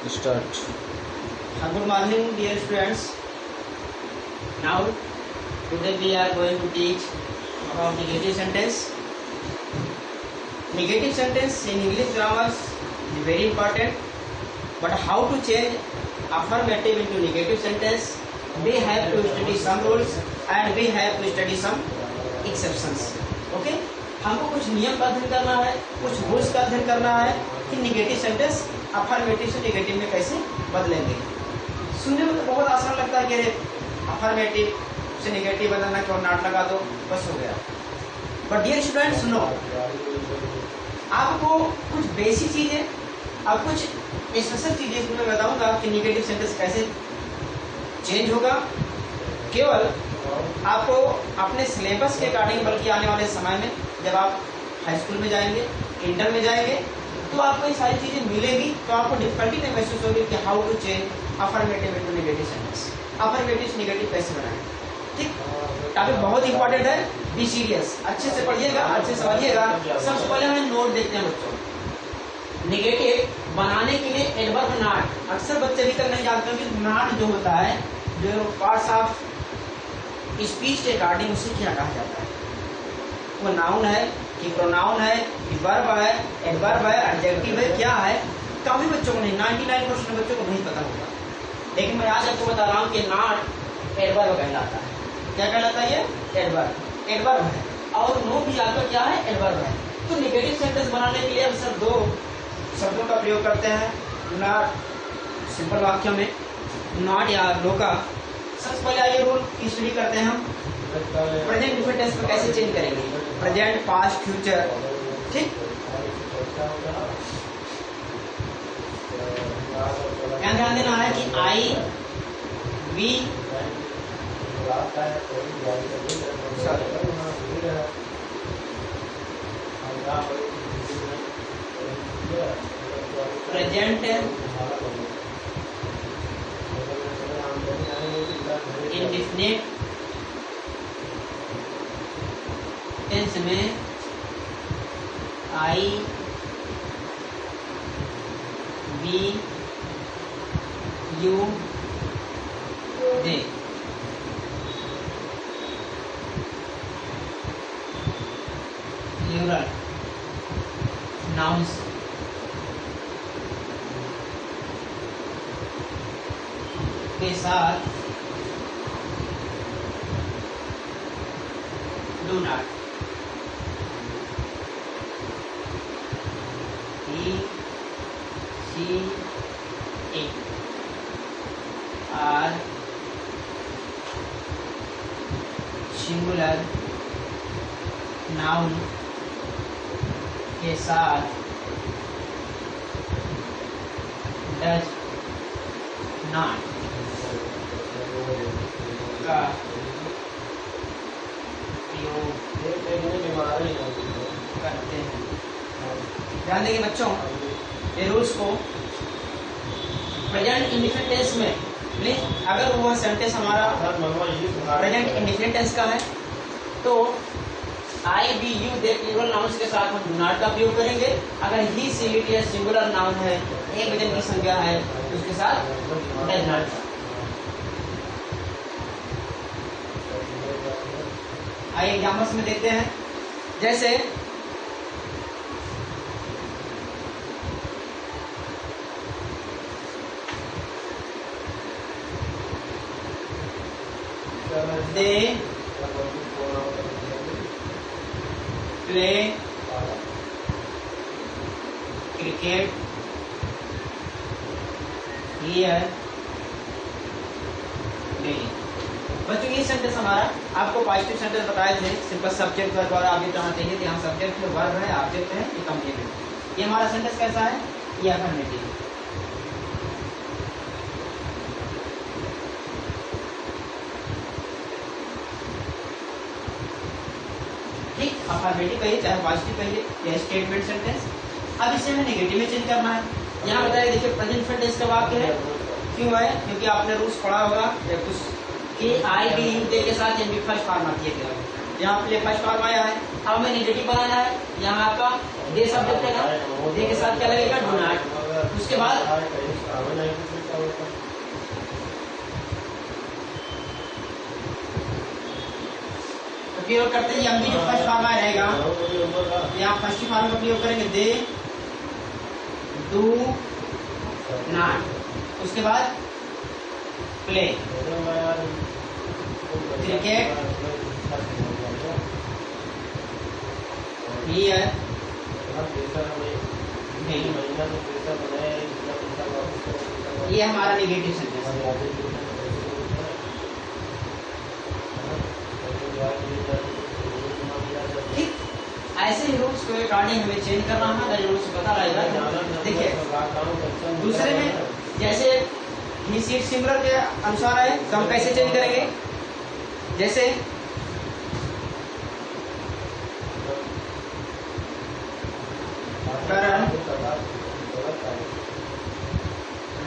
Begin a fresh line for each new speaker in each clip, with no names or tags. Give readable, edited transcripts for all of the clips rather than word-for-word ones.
Start.
Good morning, dear students. Now, today we are going to teach about negative sentence. Negative sentence in English grammar is very important. But how to change affirmative into negative sentence? We have to study some rules and we have to study some exceptions. Okay? हमको कुछ नियम का अध्ययन करना है, कुछ rules का अध्ययन करना है कि निगेटिव सेंटेंस अफर्मेटिव से नेगेटिव में कैसे बदलेंगे। सुनने में तो बहुत आसान लगता है कि अरे अफर्मेटिव से नेगेटिव बदलना क्यों, नॉट लगा दो बस हो गया। बट डियर स्टूडेंट सुनो, आपको कुछ बेसिक चीजें और कुछ स्पेशल चीजें इसमें मैं बताऊंगा कि निगेटिव सेंटेंस कैसे चेंज होगा। केवल आपको अपने सिलेबस के अकॉर्डिंग, बल्कि आने वाले समय में जब आप हाई स्कूल में जाएंगे, इंटर में जाएंगे, तो आपको ये सारी चीजें मिलेगी, तो आपको डिफिकल्टी नहीं महसूस होगी कि how to change affirmative into negative sentence. Affirmative से नेगेटिव कैसे बनाएं। ठीक, टॉपिक बहुत इंपॉर्टेंट है, बी सीरियस, अच्छे से पढ़िएगा, अच्छे से समझिएगा। सबसे पहले हमें नोट देखते हैं बच्चों। नेगेटिव बनाने के लिए एडवर्ब नॉट, अक्सर बच्चे अभी तक नहीं जानते हैं कि नॉट जो होता है, जो पार्ट्स ऑफ स्पीच के अकॉर्डिंग उसे क्या कहा जाता है। वो नाउन है कि प्रोनाउन है कि वर्ब है, एडवर्ब है, एडजेक्टिव है, क्या है। काफी बच्चों को नहीं, 99% बच्चों को नहीं पता होगा, लेकिन मैं आज आपको बता रहा हूँ कि नॉट एडवर्ब कहलाता है। क्या कहलाता है ये? एडवर्ब। एडवर्ब है और नो भी आपका क्या है? एडवर्ब है। तो नेगेटिव सेंटेंस बनाने के लिए हम सब दो शब्दों का प्रयोग करते हैं। नॉट सिंपल वाक्य में नॉट या नो का। सबसे पहले आइए रूल की स्टडी करते हैं हम। प्रेजेंट डिफरेंट टेंस में कैसे चेंज करेंगे, प्रेजेंट, पास्ट, फ्यूचर। ठीक, यहाँ ध्यान देना है कि I, we, present indefinite tense में I, we, you, they. Plural nouns के साथ do not, he, she, it or singular noun के साथ डज नॉट का प्रयोग करते हैं। ध्यान देंगे बच्चों ये रूल्स को। प्रेजेंट इंडेफिनिट टेंस में प्लीज, अगर वो सेंटेंस हमारा प्रेजेंट इंडेफिनिट टेंस का है तो I, we, you, they plural nouns के साथ हम डू नॉट का प्रयोग करेंगे। अगर ही, सी, इट या सिंगुलर नाउन है, एक वचन की संज्ञा है, तो उसके साथ डज नॉट। आइए एग्जाम्पल्स में देखते हैं। जैसे they play cricket here daily. बच्चों ये सेंटेंस हमारा आपको पॉजिटिव सेंटेंस बताए थे, सिंपल सब्जेक्ट वर्ब और ऑब्जेक्ट आना चाहिए। तो यहाँ सब्जेक्ट है, वर्ब है, ऑब्जेक्ट है, ये कंप्लीमेंट। ये हमारा सेंटेंस कैसा है? ये अफर्मेटिव। ठीक, अफर्मेटिव कहिए चाहे पॉजिटिव कहिए, यह स्टेटमेंट सेंटेंस। अब इसे हमें नेगेटिव में चेंज करना है। यहाँ बताया, देखिए प्रेजेंट टेंस का वाक्य है। क्यों है? क्योंकि आपने रूल्स पढ़ा होगा कुछ कि आई, बी, यू, दे के साथ एनबी फर्स्ट फॉर्म आती है। यहाँ पे फर्स्ट फॉर्म आया है, अब हमें नेगेटिव बनाना है। यहाँ आपका दे सब्जेक्ट है ना, दे के साथ क्या लगेगा? Do not. उसके बाद प्रयोग करते हैं एमबी जो फर्स्ट फॉर्म रहेगा, यहाँ फर्स्ट फॉर्म का प्रयोग करेंगे दे डू नॉट, उसके बाद प्ले क्रिकेट हियर ये हमारा नेगेटिव सेंटेंस है। ठीक, ऐसे ही रूल्स को अकॉर्डिंग हमें चेंज करना है, अगर रूल्स पता रहेगा। देखिए दूसरे में जैसे ही सीट सिमिलर के अनुसार है तो हम कैसे चेंज करेंगे, जैसे करण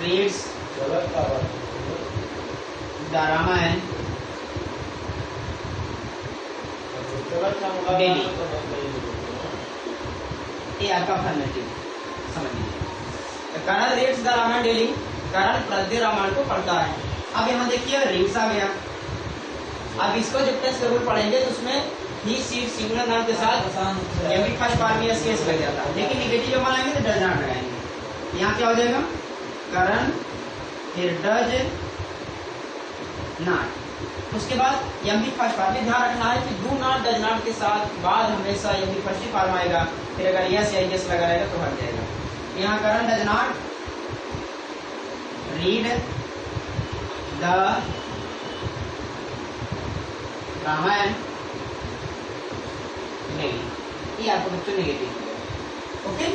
रीड्स द रामायण डेली, ये आपका अफर्मेटिव समझ लीजिए। करण रीड्स द रामायण डेली, करण प्रतिदिन रामायण को पढ़ता है। अब यहाँ देखिए रीड्स आ गया, अब इसको जब टेस्ट जरूर पढ़ेंगे तो उसमें ही सीट सिंगुलर नाउन के साथ एवरी फर्स्ट फॉर्म में एस लग जाता है, लेकिन निगेटिव जब लगाएंगे तो डज नॉट लगाएंगे। यहाँ क्या हो जाएगा, करण फिर डज नॉट, उसके बाद एम बी फर्स्ट फॉर्म में ध्यान रखना है कि डू नॉट डज नॉट के साथ बाद हमेशा एम बी फर्स्ट फॉर्म आएगा, फिर अगर यस या यस लगा रहेगा तो हट जाएगा। यहाँ Karan does not read the Ramayana नहीं, ये आपको बच्चों नेगेटिव। ओके,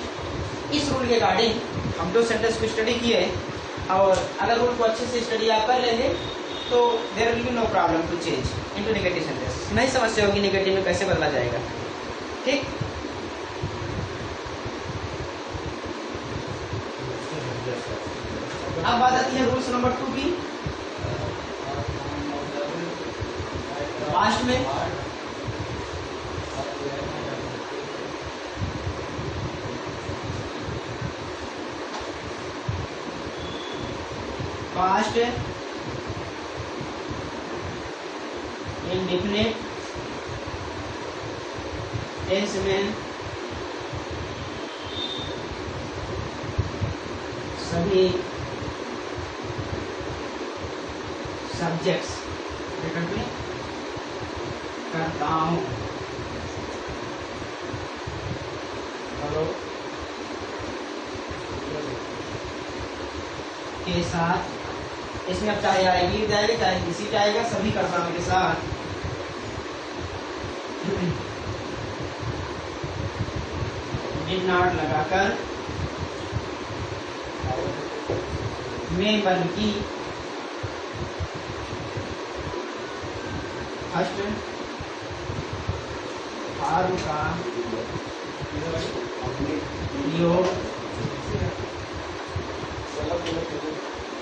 इस रूल के अकॉर्डिंग हम दो सेंटेंस को स्टडी किए, और अगर रूल को अच्छे से स्टडी आप कर लेंगे तो there will be no problem to change into negative sentence. नहीं समस्या होगी नेगेटिव में कैसे बदला जाएगा। ठीक, अब बात आती है रूल्स नंबर 2 की। लास्ट में पास्ट इंडेफिनिट टेंस में सभी सब्जेक्ट्स में करता हूं। हेलो के साथ, इसमें अब चाहे आएगी जाएगा चाहे किसी जाएगा, सभी कर्ताओं के साथ डिड नॉट लगाकर में बन की फर्स्ट फॉर्म का प्रयोग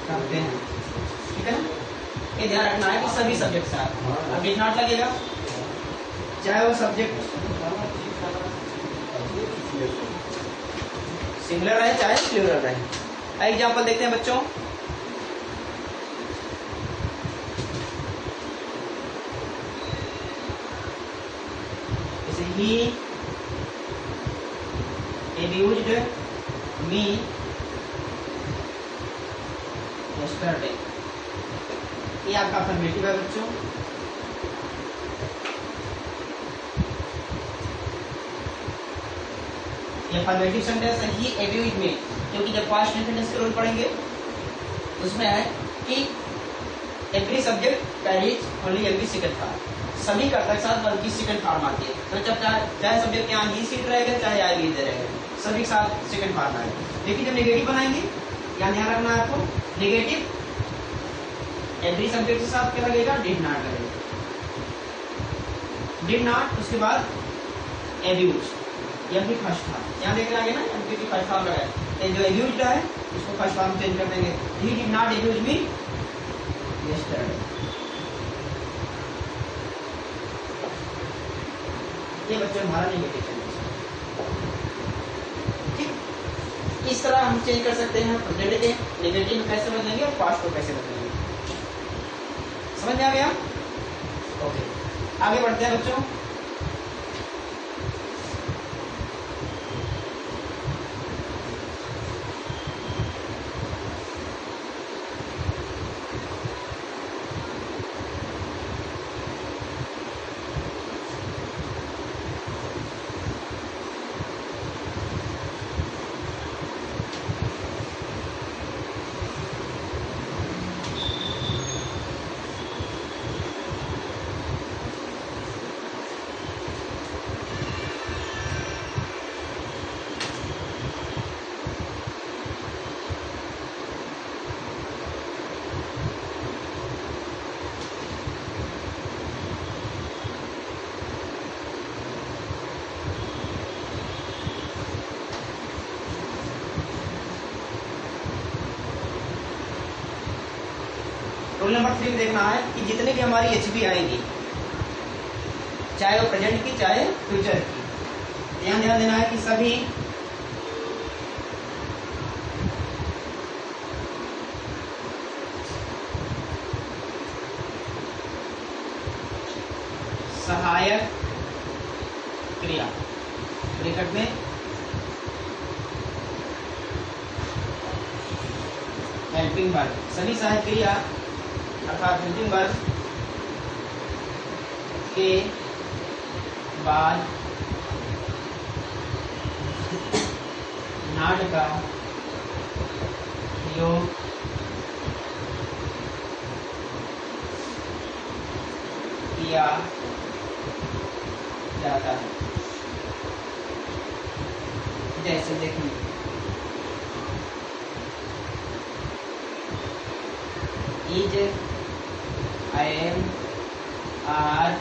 करते हैं। ठीक है, ये ध्यान रखना है कि सभी सब्जेक्ट साथ, अब डिड नॉट लगेगा चाहे वो सब्जेक्ट सिंगुलर रहे चाहे प्लूरल रहे। एग्जाम्पल देखते हैं बच्चों, जैसे ही abused me yesterday, ये आपका अफर्मेटिव है बच्चों। ये अफर्मेटिव सेंटेंस है, ही abused me, क्योंकि जब पास्ट सेंटेंस के रूल पढ़ेंगे उसमें है कि every subject carries only every second form, सभी कर्ता के साथ बल्कि सेकंड फॉर्म आती है। तो जब चाहे सब्जेक्ट यहाँ ही सीट रहेगा चाहे आई भी रहेगा, सभी के साथ सेकंड फॉर्म आएगा। लेकिन जब नेगेटिव बनाएंगे, यहाँ ध्यान रखना है आपको, नेगेटिव एवरी सब्जेक्ट के साथ क्या लगेगा, डिड नॉट लगेगा, डिड नॉट, उसके बाद एब्यूज, यह भी फर्स्ट फॉर्म यहाँ देख रहे ना, एमपी की फर्स्ट फॉर्म लगाए, जो एब्यूज्ड है उसको फर्स्ट फॉर्म चेंज कर देंगे, he did not abuse me yesterday. ये बच्चे हमारा नेगेटिव सेंटेंस। ठीक, इस तरह हम चेंज कर सकते हैं प्रेजेंट के नेगेटिव कैसे बदलेंगे और पास्ट को कैसे बदलेंगे। समझ में आ गया? ओके, आगे बढ़ते हैं बच्चों। रूल नंबर 3 में देखना है कि जितने भी हमारी एचपी आएंगी, चाहे वो प्रेजेंट की चाहे फ्यूचर की, ध्यान देना है कि सभी सहायक क्रिया ब्रैकेट में हेल्पिंग वर्ब, सभी सहायक क्रिया अर्थात हेल्पिंग वर्ब के बाद नॉट का प्रयोग किया जाता है। जैसे देखिए is, am, are,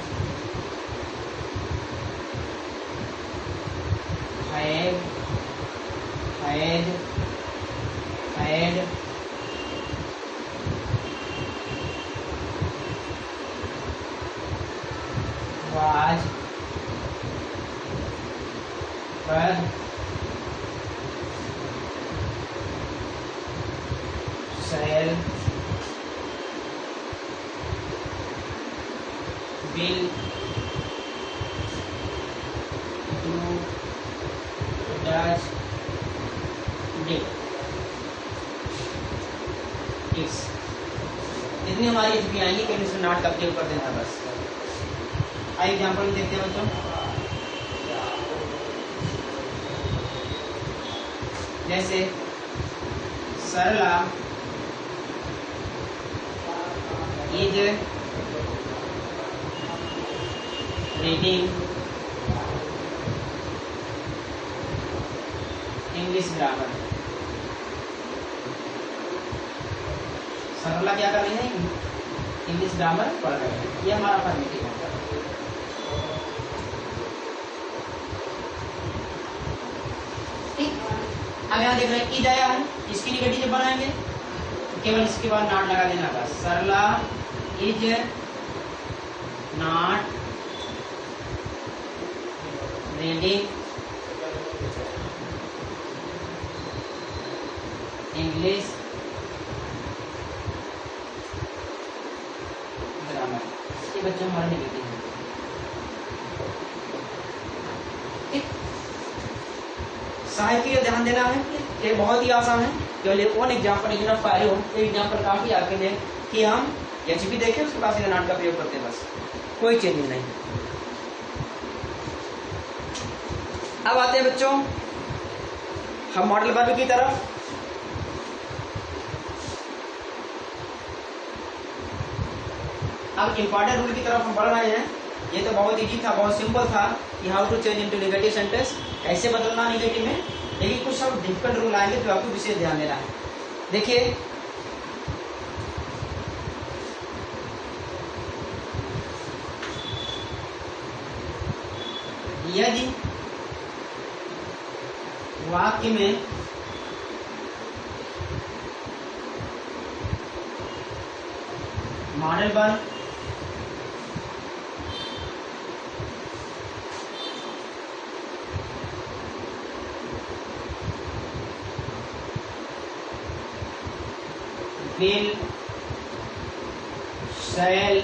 have, had, had, was, were, shall, will, do, does, did, is, इतनी हमारी एचपी आएंगी कि इसमें नॉट का प्रयोग कर देना बस। आइए एग्जाम्पल देखते हैं बच्चों। जैसे सरला इज रीडिंग इंग्लिश ग्रामर। सरला क्या कर रही है? इंग्लिश ग्रामर पढ़ रहे हैं। ये हमारा अफर्मेटिव है। ठीक, अब यहाँ देख रहे हैं इज आया है, इसकी निगेटिव जब बनाएंगे तो केवल इसके बाद नॉट लगा देना बस। Sarla is not reading English grammar. ये बच्चों हमारे निगेटिव है। ठीक, सहायक का ध्यान देना है। ये बहुत ही आसान है, केवल वन एग्जाम्पल इनफ फायर हो तो एग्जाम्पल काफी आगे है कि हम एचपी देखें उसके बाद सीधा नॉट का प्रयोग करते हैं, बस कोई चेंजिंग नहीं। अब आते हैं बच्चों हम मॉडल वर्ब की तरफ। अब इंपॉर्टेंट रूल की तरफ हम बढ़ रहे हैं। ये तो बहुत इजी था, बहुत सिंपल था कि how to change into negative sentence, कैसे बदलना नेगेटिव में। लेकिन कुछ अब डिफिकल्ट रूल आएंगे तो आपको विशेष ध्यान देना है। देखिए यदि वाक्य में modal verb will, shall,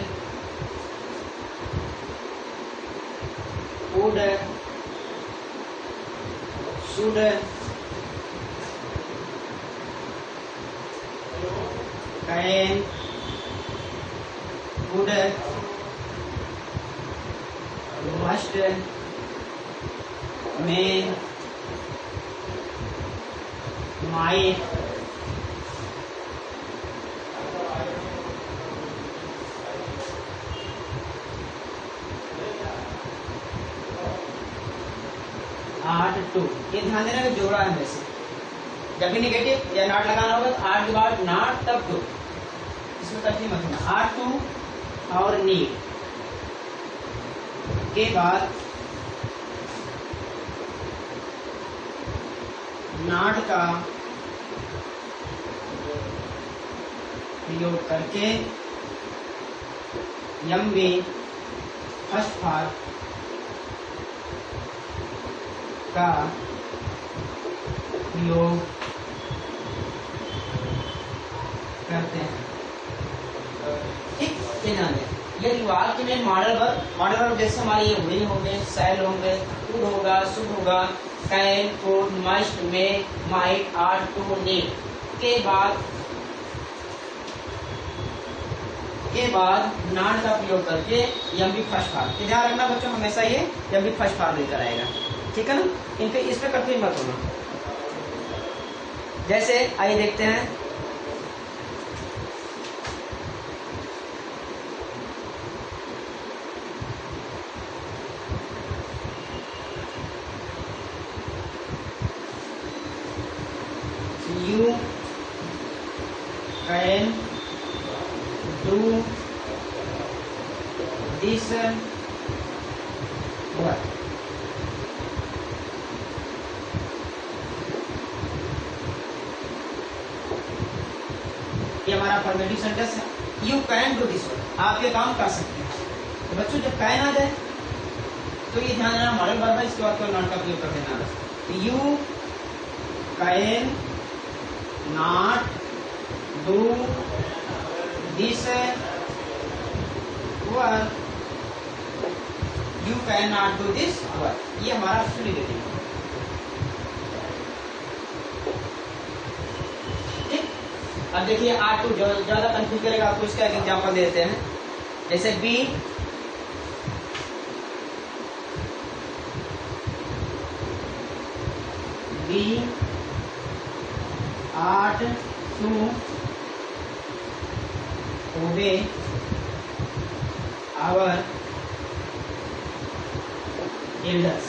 would, should, can, would, must, may, might, ought to. ये ध्यान देना कि जोड़ा है वैसे, जब भी निगेटिव या नॉट लगाना होगा तो आर्ट के बाद नॉट तब टू, इसमें तकलीफ मत होना। आर्ट टू और नीड के बाद नॉट का प्रयोग करके यम में फर्स्ट पार्ट का प्रयोग करते हैं। ठीक, ये ध्यान दें। यदि वाक्य में मॉडल वर्ब जैसे हमारे ये विल होंगे, शैल होंगे, कुड होगा, शुड होगा, can, could, must, may, might, are, to, need के बाद नॉट का प्रयोग करके यम भी फर्स्ट पार्ट। ध्यान रखना बच्चों, हमेशा ये यम भी फर्स्ट पार्ट लेकर आएगा। ठीक है ना, इनके इस पे करते मत होना। जैसे आइए देखते हैं, you can do this work। ये हमारा अफर्मेटिव सेंटेंस है। You can do this work, आप ये काम कर सकते हैं। तो बच्चों जब कैन आ जाए तो ये ध्यान देना मॉडल वर्ब है, इसके बाद केवल नॉट का प्रयोग कर देना। You can not do this work, you can not do this work, ये हमारा एक्चुअली है। अब देखिए आर टू ज्यादा कंफ्यूज करेगा आपको, इसका एक एग्जाम्पल देते हैं। जैसे we ought to obey our elders.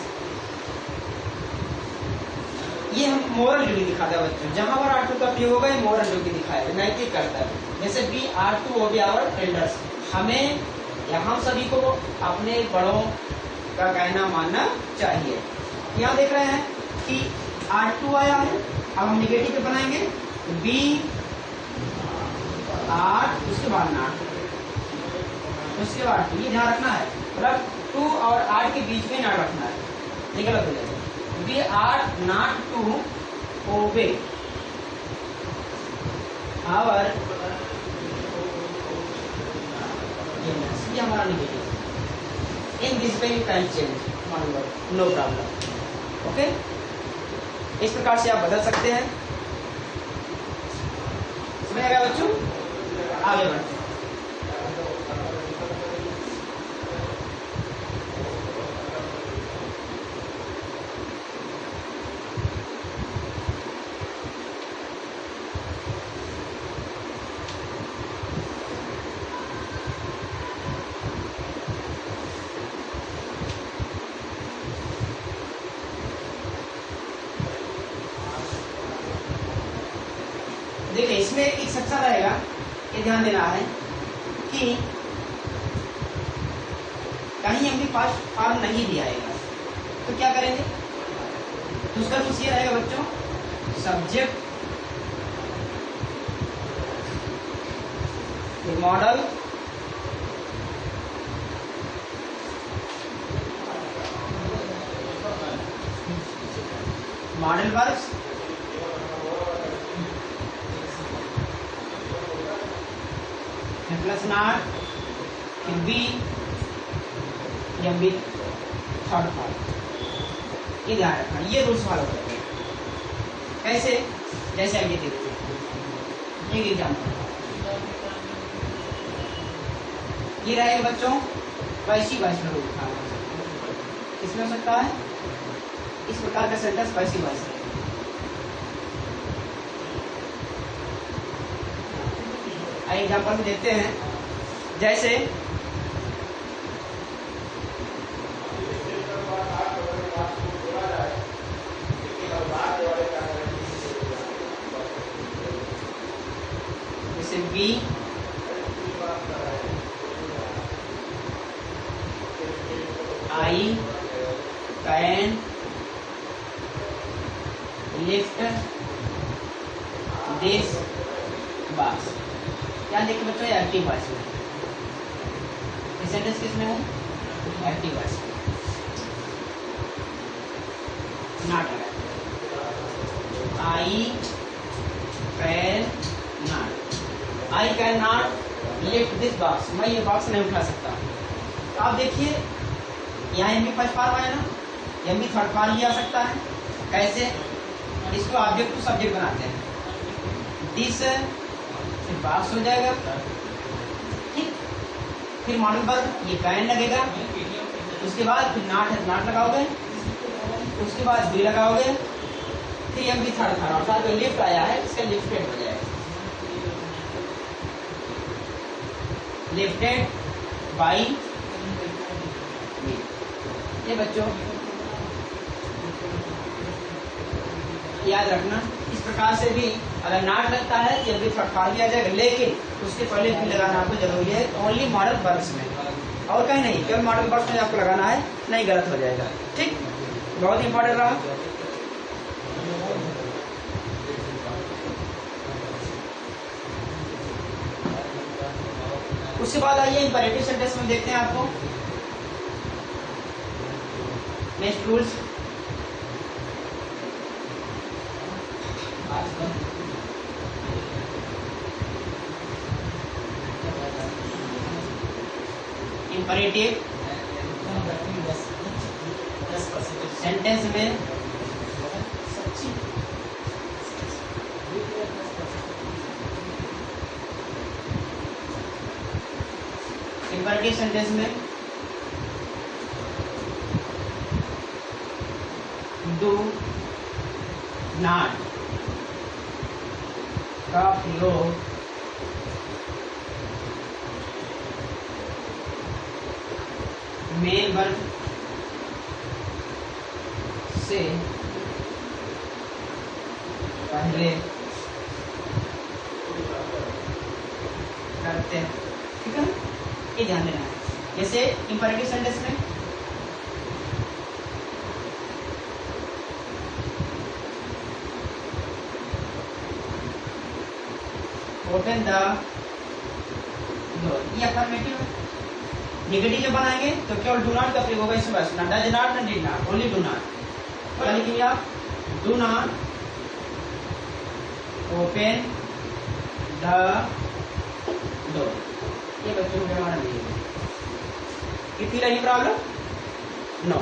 ये हम मोरल ड्यूटी दिखाता है बच्चों, जहां पर आर टू का प्रयोग होगा ये मोरल ड्यूटी दिखाएगा, नैतिक करता है। जैसे we are to obey our elders, हमें या हम सभी को अपने बड़ों का कहना मानना चाहिए। यहाँ देख रहे हैं कि आर टू आया है, अब हम निगेटिव पे बनाएंगे बी आर, उसके बाद नॉट, उसके बाद टू। ये ध्यान रखना है, मतलब टू और आर के बीच में नॉट रखना है, ये गलत हो जाएगा। We are not to obey our elders, ये हमारा निगेटिव। In this way you can change one word, no problem. Okay, इस प्रकार से आप बदल सकते हैं। समझ आ गया बच्चों? आगे बढ़ते हैं। देखिए इसमें एक सक्सा रहेगा, ये ध्यान देना है कि कहीं हम भी पास्ट फॉर्म नहीं दिया आएगा तो क्या करेंगे। तो उसका कुछ ये रहेगा बच्चों, सब्जेक्ट मॉडल मॉडल वर्ब्स फिर प्लस नॉट, फिर बी, या बी थर्ड पार्ट। ये ध्यान रखना, ये रूल्स फॉलो करेंगे। कैसे? जैसे आगे देखते हैं एक एग्जाम्पल। ये रहेगा बच्चों पैसिव वॉइस में रूल था, किसमें हो सकता है? इस प्रकार का सेंटेंस पैसिव वॉइस है। एग्जाम्पल में देखते हैं, जैसे be I can lift this box. क्या देखिए बच्चों, ये एक्टिव वॉइस में, ये सेंटेंस किसमें है? एक्टिव वॉइस में। Not I can not, I can not lift this box, मैं ये बॉक्स नहीं उठा सकता। तो आप देखिए यहाँ एम बी फर्स्ट फॉर्म आया ना, एम बी थर्ड फॉर्म भी आ सकता है। कैसे? इसको ऑब्जेक्ट टू सब्जेक्ट बनाते हैं। दिस फिर बॉक्स हो जाएगा, ठीक। फिर मॉडल वर्ब ये कैन लगेगा, उसके बाद फिर नॉट है, नॉट लगाओगे, उसके बाद बी लगाओगे, फिर एम बी थर्ड फॉर्म, अर्थात लिफ्ट आया है, इसका लिफ्टेड हो जाएगा, लिफ्टेड बाई। ये बच्चों याद रखना, इस प्रकार से भी अगर नॉट लगता है तो भी थर्ड फॉर्म भी आ जाएगा, लेकिन उसके पहले भी लगाना आपको जरूरी है, ओनली मॉडल वर्ब्स में, और कहीं नहीं, केवल मॉडल वर्ब्स में आपको लगाना है, नहीं गलत हो जाएगा, ठीक। बहुत इंपॉर्टेंट रहा। उसके बाद आइए इंपरेटिव सेंटेंस में देखते हैं आपको नेक्स्ट रूल्स। इंपरेटिव सेंटेंस में इंपरेटिव सेंटेंस में डू नॉट का प्रयोग मेन वर्ब से पहले करते हैं, ठीक है, ये ध्यान देना है। जैसे इंपरेटिव सेंटेंस में ओपन द डोर, ये अफर्मेटिव है। नेगेटिव जब बनाएंगे तो केवल डू नॉट का प्रयोग होगा, इसमें बस ना डज नॉट ना did not, only do not. क्या लिखेंगे आप? Do not open the door. ये बच्चों को बनाना नहीं है। You feel any problem? No.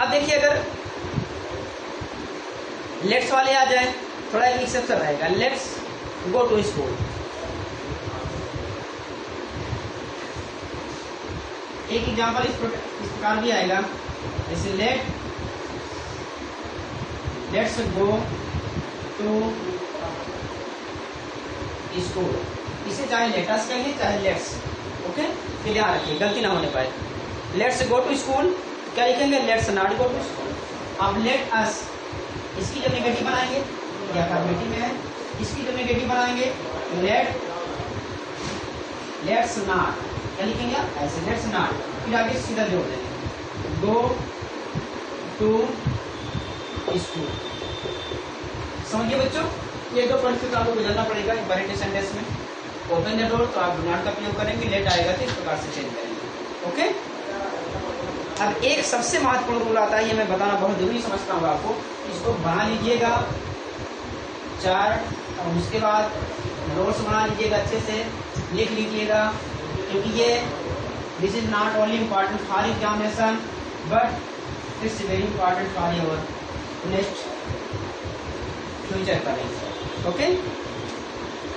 अब देखिए अगर लेट्स वाले आ जाए, थोड़ा एक एक्सेप्शन रहेगा, लेट्स गो टू स्कूल। एक एग्जाम्पल इस प्रकार भी आएगा, जैसे लेट्स गो टू स्कूल। इसे चाहे लेटस कहिए चाहे लेट्स, ओके, फिर ध्यान रखिए गलती ना होने पाए। लेट्स गो टू स्कूल क्या लिखेंगे? Let's not go to school. अब लेट अस, इसकी जब नेगेटिव बनाएंगे, या अफर्मेटिव में है, इसकी जब नेगेटिव बनाएंगे लेट्स नॉट, क्या लिखेंगे आप? ऐसे लेट्स नॉट, फिर आगे सीधा जोड़ देंगे गो टू स्कूल। समझिए बच्चों, ये दो पॉइंट से आपको गुजरना पड़ेगा इंपरेटिव सेंटेंस में। ओपन द डोर तो आप डू नॉट का प्रयोग करेंगे, लेट आएगा तो इस प्रकार से चेंज करेंगे, ओके। अब एक सबसे महत्वपूर्ण रूल आता है, ये मैं बताना बहुत जरूरी समझता हूँ आपको, इसको बना लीजिएगा, 4 और उसके बाद नोट्स बना लीजिएगा, अच्छे से लिख लीजिएगा, क्योंकि ये this is not only important for examination but it's very important for your next future career. Okay,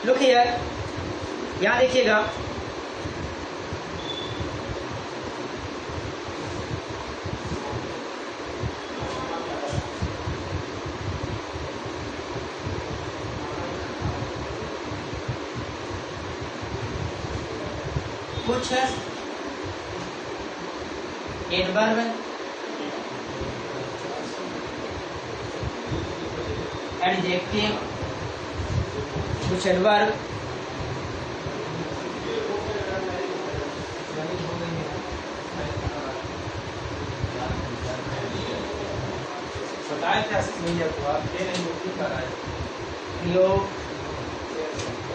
look here, यहाँ देखिएगा, कुछ एडवर्ब, एडजेक्टिव, कुछ एडवर्ब, प्रयोग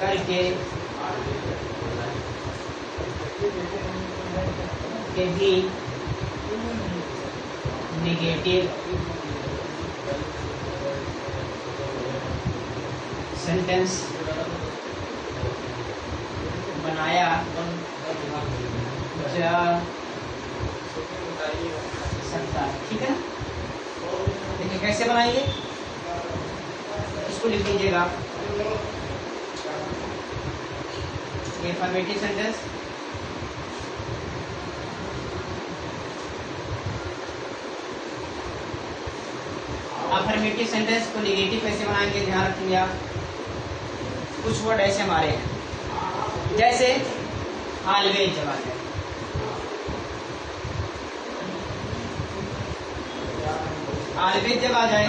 करके के भी नेगेटिव सेंटेंस बनाया जा सकता है। ठीक है, देखिए कैसे बनाइए, इसको लिख दीजिएगा, ये अफर्मेटिव सेंटेंस, अफर्मेटिव सेंटेंस को नेगेटिव कैसे बनाएंगे, ध्यान रखेंगे आप। कुछ वर्ड ऐसे हमारे हैं, जैसे ऑलवेज जब आ जाए, ऑलवेज जब आ जाए,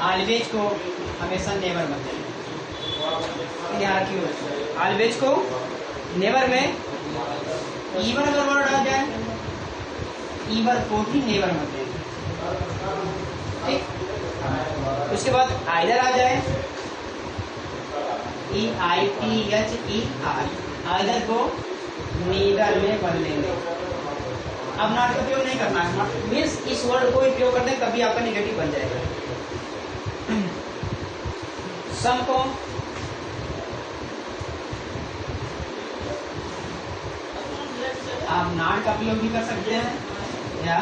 ऑलवेज को हमेशा नेवर मत दें, ध्यान रखिए। ऑलवेज को नेवर में ईवर अगर वर्ड आ जाए, ईवर को भी नेवर मत दें। ठीक, उसके बाद आइदर आ जाए, EITHER, आइदर को नीदर में बदलेंगे। अब नॉट का प्रयोग नहीं करना है, मीन्स इस वर्ड को प्रयोग करते हैं तभी आपका निगेटिव बन जाएगा। सम को आप नॉट का प्रयोग भी कर सकते हैं या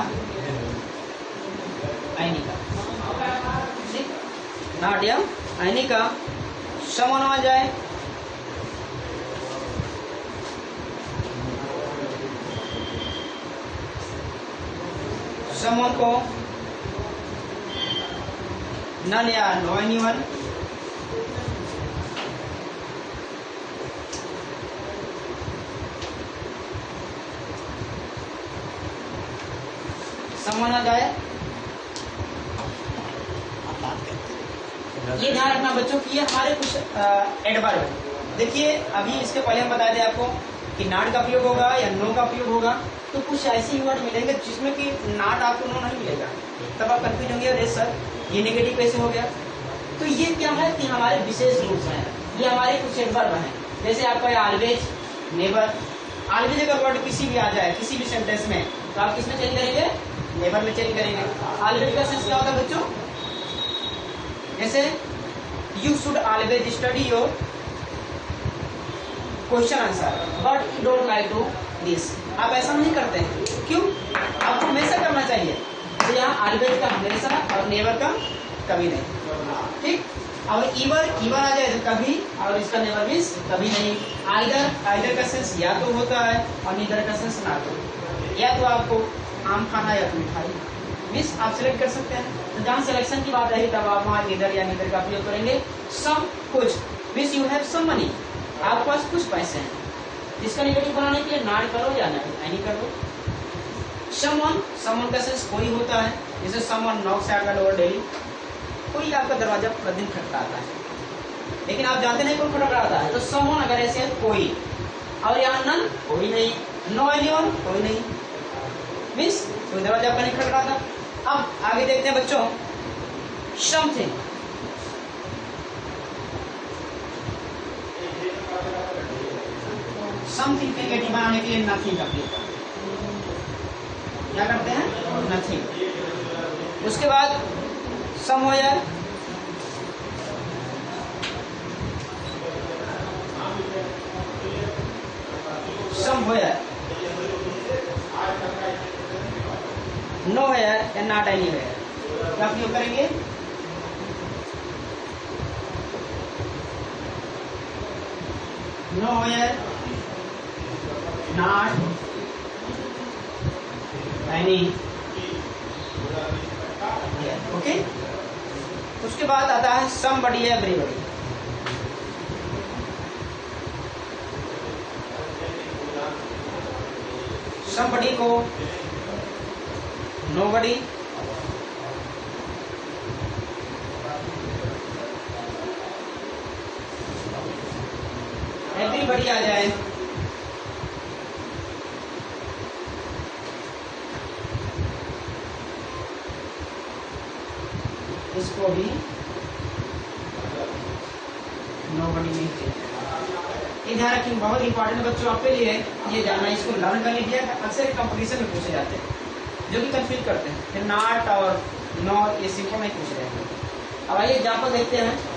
ऐनी का, नॉट या ऐनी का। समन आ जाए, समन को नन या नो एनीवन, समन आ जाए। ये ध्यान रखना बच्चों कि ये हमारे कुछ एडवर्ब है। देखिए अभी इसके पहले हम बता दें आपको कि नॉट का प्रयोग होगा या नो का प्रयोग होगा, तो कुछ ऐसे वर्ड मिलेंगे जिसमें कि नॉट आपको नो नहीं मिलेगा, तब आप कंफ्यूज होंगे, अरे सर ये नेगेटिव कैसे हो गया। तो ये क्या है कि हमारे विशेष रूप हैं, ये हमारे कुछ एडवर्ब हैं। जैसे आपका ऑलवेज, नेवर, ऑलवेज अगर वर्ड किसी भी आ जाए किसी भी सेंटेंस में, तो आप किसमें चेंज करेंगे, नेवर में चेंज करेंगे। ऑलवेज का सेंस क्या होता है बच्चों, जैसे you should always study your question answer but you don't like to this. आप ऐसा नहीं करते हैं, क्यों, आपको हमेशा करना चाहिए। तो यहाँ ऑलवेज का हमेशा और नेवर का कभी नहीं। ठीक, अब ईवर, ईवर आ जाए तो कभी, और इसका नेवर मीन्स कभी नहीं। आइदर, आइदर का सेंस या तो होता है और नीदर का सेंस ना तो, या तो आपको आम खाना या तो मिठाई, मीन्स आप सिलेक्ट कर सकते हैं। तो जहाँ सिलेक्शन की बात रही तब आप वहाँ नीदर या नीदर का प्रयोग करेंगे। सम कुछ, means you have some money, आपके पास कुछ पैसे हैं, जिसका नेगेटिव बनाने के लिए नॉट करो या नहीं करो। समवन, समवन का सेंस कोई होता है, जैसे someone Knox at the door daily, कोई आपका दरवाजा प्रतिदिन खटखटाता है, लेकिन आप जानते नहीं कौन खटखटाता है। तो समवन अगर ऐसे है कोई, और यहाँ नन कोई नहीं, नो एनीवन कोई नहीं, मीन्स कोई दरवाजा आपका नहीं खटखटाता। अब आगे देखते हैं बच्चों, समथिंग, समथिंग नेगेटिव बनाने के लिए नथिंग का प्रयोग करते हैं। क्या करते हैं, नथिंग। उसके बाद समवेयर, समवेयर, नोवेयर या नॉट एनीवेयर, क्या उपयोग करेंगे, नोवेयर, नॉट एनी। ओके, उसके बाद आता है समबडी या एवरीबडी। समबडी को नोबडी, एवरीबडी आ जाए, इसको भी नोबडी में। ये ध्यान रखिए, बहुत इंपॉर्टेंट बच्चों आपके लिए ये जानना, इसको लर्न कर लीजिए। अक्सर कंपटीशन में पूछे जाते हैं जो कि कंफ्यूज करते हैं, फिर नॉट और नो ये सिंपल नहीं पूछ रहे हैं। अब आइए एग्जाम्पल देखते हैं।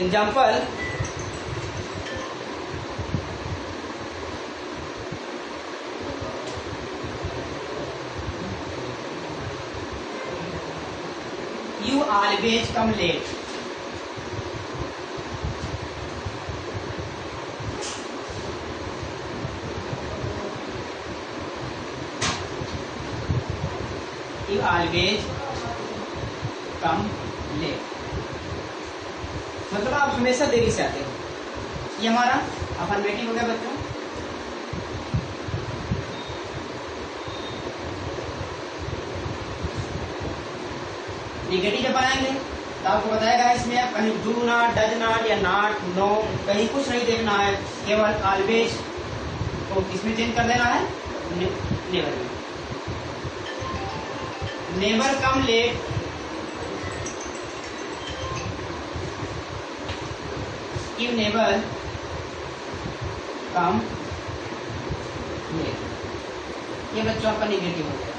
Example, you always come late. You always come late, मतलब आप हमेशा देरी से आते हो। ये हमारा अफर्मेटिव हो गया बच्चों। निगेटिव जब बनाएंगे तो आपको बताएगा इसमें आप कहीं डू नॉट, डज नॉट या नॉट, नो कहीं कुछ नहीं देखना है, केवल ऑलवेज को किसमें चेंज कर देना है, नेवर में। Never come late, you never come late. ये बच्चों आपका निगेटिव हो गया।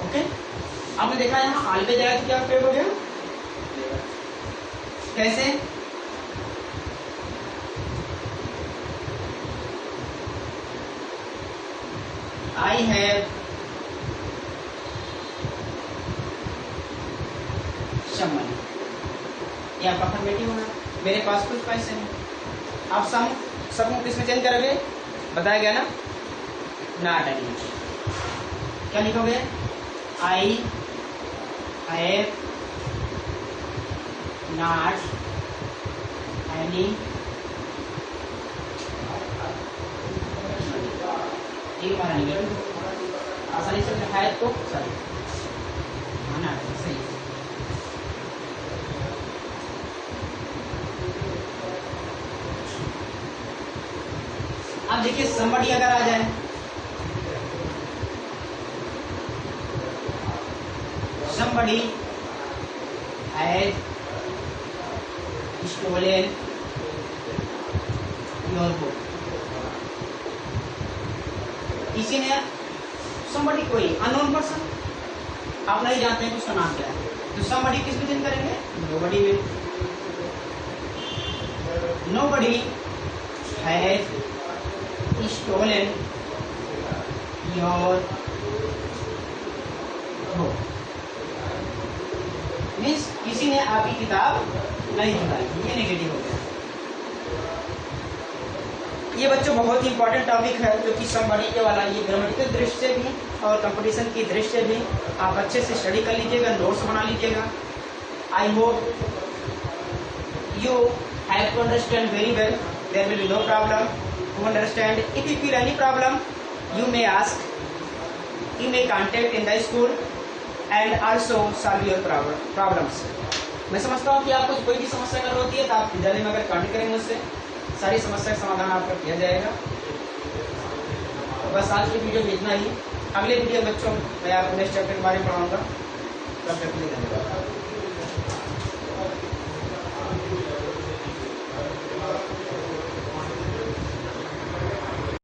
ओके, आपने देखा यहाँ ऑलवेज आया तो क्या प्रयोग हो गया, कैसे, आई हैव सम मनी, ये आपका अफर्मेटिव होगा, मेरे पास कुछ पैसे हैं। आप सब को किसमें चेंज करोगे, बताया गया ना, नॉट एनी। क्या लिखोगे, आई हैव नॉट एनी, हमारा निगेटिव, आसानी से है तो सही, सही। अब देखिए somebody अगर आ जाए, somebody has stolen your book, किसी ने somebody, कोई अननोन पर्सन, आप नहीं जानते हैं कि उसका नाम क्या है, तो somebody किस में चेंज करेंगे, nobody में। nobody has stolen your book, means किसी ने आपकी किताब नहीं चुराई, ये नेगेटिव हो गया। ये बच्चों बहुत ही इंपॉर्टेंट टॉपिक है जो कि somebody के वाला, ये ग्रामेटिकल दृष्टि से भी और कंपटीशन की दृष्टि से भी आप अच्छे से स्टडी कर लीजिएगा, नोट्स बना लीजिएगा। I hope you have to understand very well, there will be no problem to understand. If you feel any problem, you may ask, you may contact in the school and also solve your problems. मैं समझता हूँ कि आपको कोई भी समस्या अगर होती है तो आप विद्यालय में अगर कांटेक्ट करेंगे उससे सारी समस्या का समाधान आपका किया जाएगा। बस आज की वीडियो में इतना ही। अगले वीडियो बच्चों मैं आपको नेक्स्ट चैप्टर के बारे में पढ़ाऊंगा। तब तक के लिए धन्यवाद।